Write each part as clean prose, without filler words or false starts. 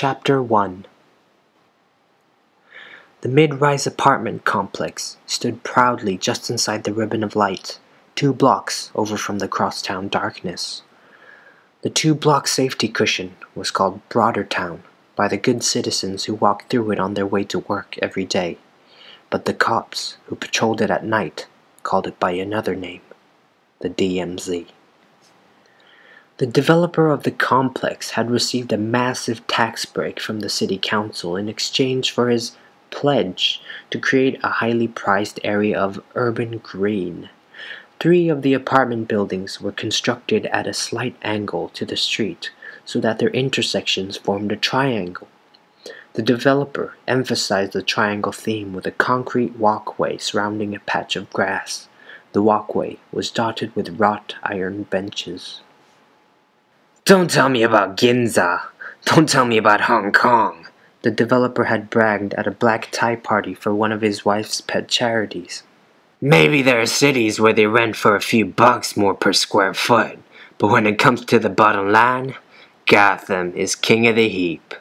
Chapter 1. The mid-rise apartment complex stood proudly just inside the ribbon of light, 2 blocks over from the crosstown darkness. The 2-block safety cushion was called Broadertown by the good citizens who walked through it on their way to work every day, but the cops who patrolled it at night called it by another name, the DMZ. The developer of the complex had received a massive tax break from the city council in exchange for his pledge to create a highly prized area of urban green. 3 of the apartment buildings were constructed at a slight angle to the street so that their intersections formed a triangle. The developer emphasized the triangle theme with a concrete walkway surrounding a patch of grass. The walkway was dotted with wrought iron benches. Don't tell me about Ginza. Don't tell me about Hong Kong. The developer had bragged at a black tie party for one of his wife's pet charities. Maybe there are cities where they rent for a few bucks more per square foot, but when it comes to the bottom line, Gotham is king of the heap.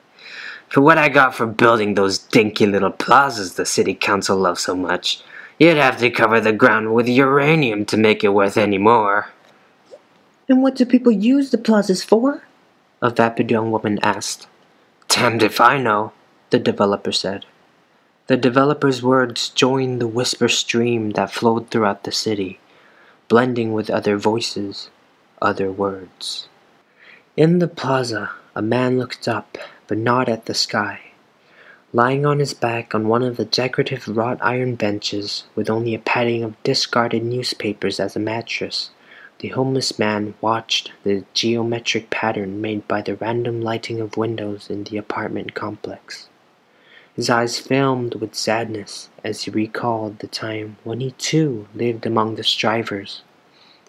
For what I got for building those dinky little plazas the city council loves so much, you'd have to cover the ground with uranium to make it worth any more. And what do people use the plazas for? A vapid young woman asked. Damned if I know, the developer said. The developer's words joined the whisper stream that flowed throughout the city, blending with other voices, other words. In the plaza, a man looked up, but not at the sky. Lying on his back on one of the decorative wrought iron benches, with only a padding of discarded newspapers as a mattress, the homeless man watched the geometric pattern made by the random lighting of windows in the apartment complex. His eyes filmed with sadness as he recalled the time when he too lived among the strivers,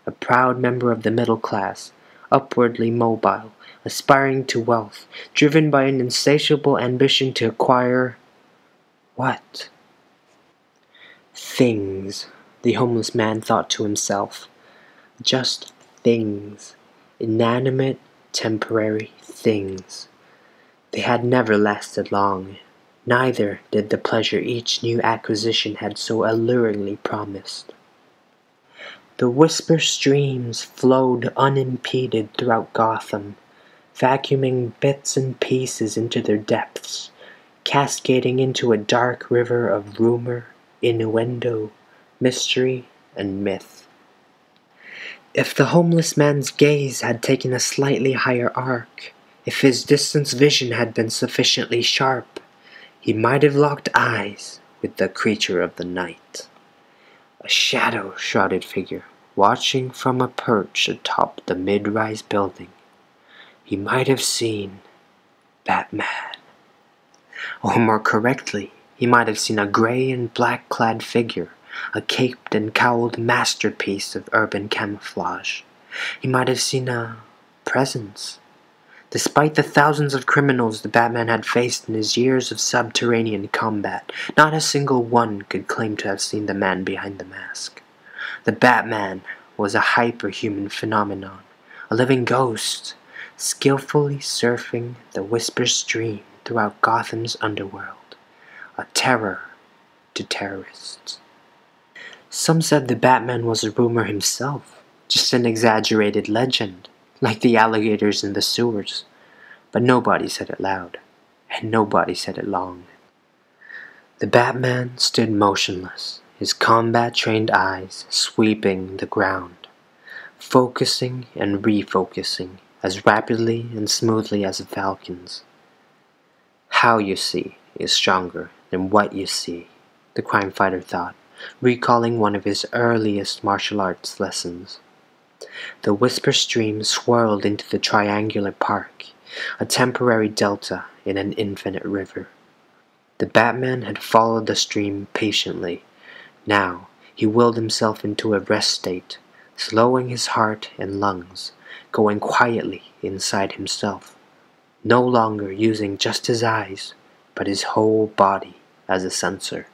a proud member of the middle class, upwardly mobile, aspiring to wealth, driven by an insatiable ambition to acquire what? Things, the homeless man thought to himself. Just things, inanimate, temporary things. They had never lasted long. Neither did the pleasure each new acquisition had so alluringly promised. The whisper streams flowed unimpeded throughout Gotham, vacuuming bits and pieces into their depths, cascading into a dark river of rumor, innuendo, mystery, and myth. If the homeless man's gaze had taken a slightly higher arc, if his distance vision had been sufficiently sharp, he might have locked eyes with the creature of the night. A shadow-shrouded figure watching from a perch atop the mid-rise building. He might have seen Batman. Or more correctly, he might have seen a gray and black-clad figure, a caped and cowled masterpiece of urban camouflage. He might have seen a presence. Despite the thousands of criminals the Batman had faced in his years of subterranean combat, not a single one could claim to have seen the man behind the mask. The Batman was a hyperhuman phenomenon, a living ghost, skillfully surfing the whisper stream throughout Gotham's underworld, a terror to terrorists. Some said the Batman was a rumor himself, just an exaggerated legend, like the alligators in the sewers. But nobody said it loud, and nobody said it long. The Batman stood motionless, his combat-trained eyes sweeping the ground, focusing and refocusing as rapidly and smoothly as a falcon's. How you see is stronger than what you see, the crime fighter thought, recalling one of his earliest martial arts lessons. The whisper stream swirled into the triangular park, a temporary delta in an infinite river. The Batman had followed the stream patiently. Now he willed himself into a rest state, slowing his heart and lungs, going quietly inside himself, no longer using just his eyes, but his whole body as a sensor.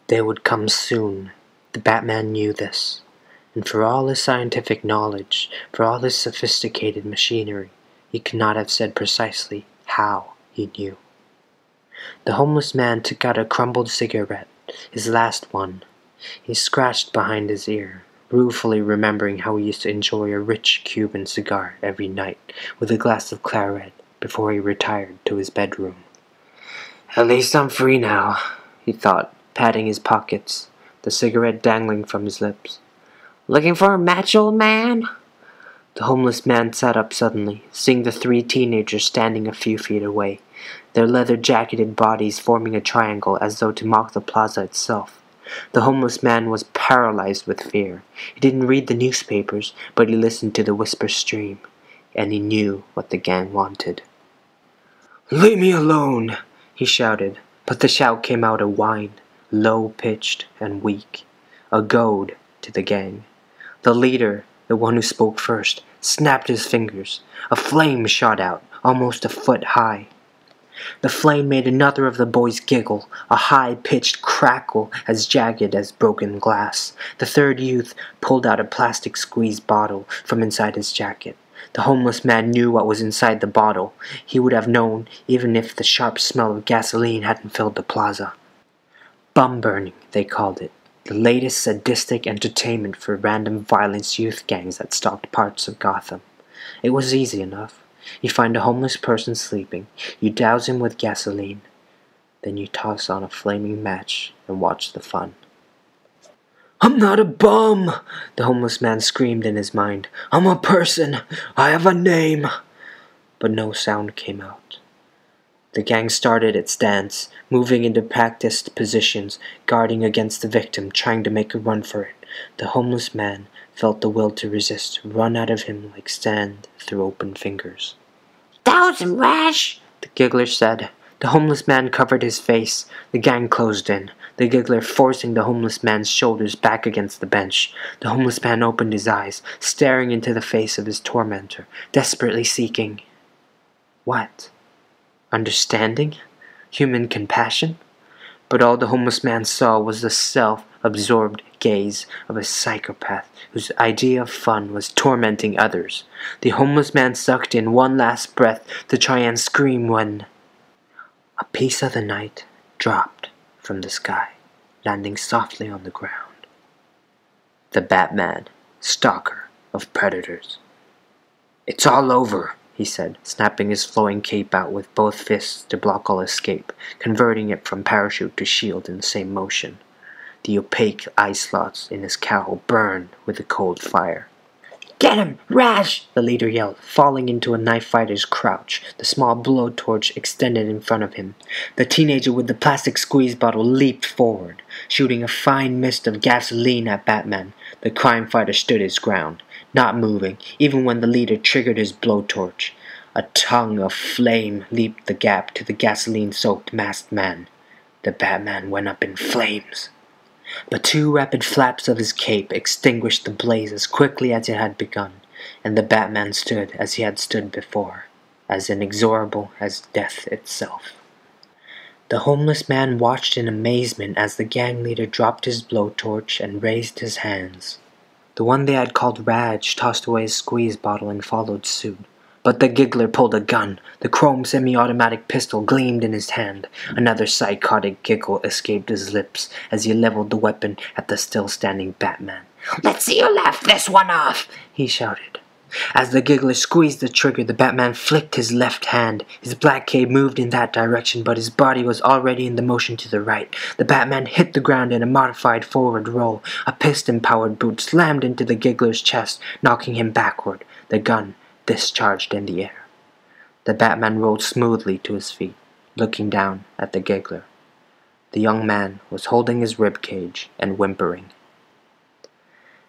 They would come soon. The Batman knew this, and for all his scientific knowledge, for all his sophisticated machinery, he could not have said precisely how he knew. The homeless man took out a crumbled cigarette, his last one. He scratched behind his ear, ruefully remembering how he used to enjoy a rich Cuban cigar every night with a glass of claret before he retired to his bedroom. At least I'm free now, he thought, patting his pockets, the cigarette dangling from his lips. Looking for a match, old man? The homeless man sat up suddenly, seeing the three teenagers standing a few feet away, their leather-jacketed bodies forming a triangle as though to mock the plaza itself. The homeless man was paralyzed with fear. He didn't read the newspapers, but he listened to the whisper stream, and he knew what the gang wanted. "Leave me alone!" he shouted, but the shout came out a whine, low-pitched and weak, a goad to the gang. The leader, the one who spoke first, snapped his fingers. A flame shot out, almost a foot high. The flame made another of the boys giggle, a high-pitched crackle as jagged as broken glass. The third youth pulled out a plastic squeeze bottle from inside his jacket. The homeless man knew what was inside the bottle. He would have known even if the sharp smell of gasoline hadn't filled the plaza. Bum burning, they called it. The latest sadistic entertainment for random violence youth gangs that stalked parts of Gotham. It was easy enough. You find a homeless person sleeping, you douse him with gasoline, then you toss on a flaming match and watch the fun. "I'm not a bum!" the homeless man screamed in his mind. "I'm a person! I have a name!" But no sound came out. The gang started its dance, moving into practiced positions, guarding against the victim, trying to make a run for it. The homeless man felt the will to resist run out of him like sand through open fingers. "Douse him, Rash!" the giggler said. The homeless man covered his face. The gang closed in, the giggler forcing the homeless man's shoulders back against the bench. The homeless man opened his eyes, staring into the face of his tormentor, desperately seeking... what? Understanding? Human compassion? But all the homeless man saw was the self-absorbed gaze of a psychopath whose idea of fun was tormenting others. The homeless man sucked in one last breath to try and scream when a piece of the night dropped from the sky, landing softly on the ground. The Batman, stalker of predators. "It's all over," he said, snapping his flowing cape out with both fists to block all escape, converting it from parachute to shield in the same motion. The opaque eye slots in his cowl burned with a cold fire. "Get him, Rash!" the leader yelled, falling into a knife fighter's crouch, the small blowtorch extended in front of him. The teenager with the plastic squeeze bottle leaped forward, shooting a fine mist of gasoline at Batman. The crime fighter stood his ground, not moving, even when the leader triggered his blowtorch. A tongue of flame leaped the gap to the gasoline-soaked masked man. The Batman went up in flames. But two rapid flaps of his cape extinguished the blaze as quickly as it had begun, and the Batman stood as he had stood before, as inexorable as death itself. The homeless man watched in amazement as the gang leader dropped his blowtorch and raised his hands. The one they had called Raj tossed away his squeeze bottle and followed suit. But the giggler pulled a gun. The chrome semi-automatic pistol gleamed in his hand. Another psychotic giggle escaped his lips as he leveled the weapon at the still-standing Batman. "Let's see you laugh this one off!" he shouted. As the giggler squeezed the trigger, the Batman flicked his left hand. His black cape moved in that direction, but his body was already in the motion to the right. The Batman hit the ground in a modified forward roll. A piston-powered boot slammed into the giggler's chest, knocking him backward. The gun discharged in the air. The Batman rolled smoothly to his feet, looking down at the giggler. The young man was holding his ribcage and whimpering.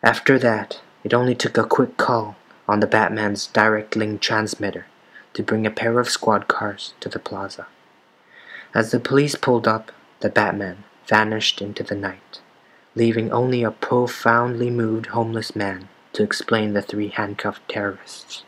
After that, it only took a quick call on the Batman's direct link transmitter to bring a pair of squad cars to the plaza. As the police pulled up, the Batman vanished into the night, leaving only a profoundly moved homeless man to explain the three handcuffed terrorists.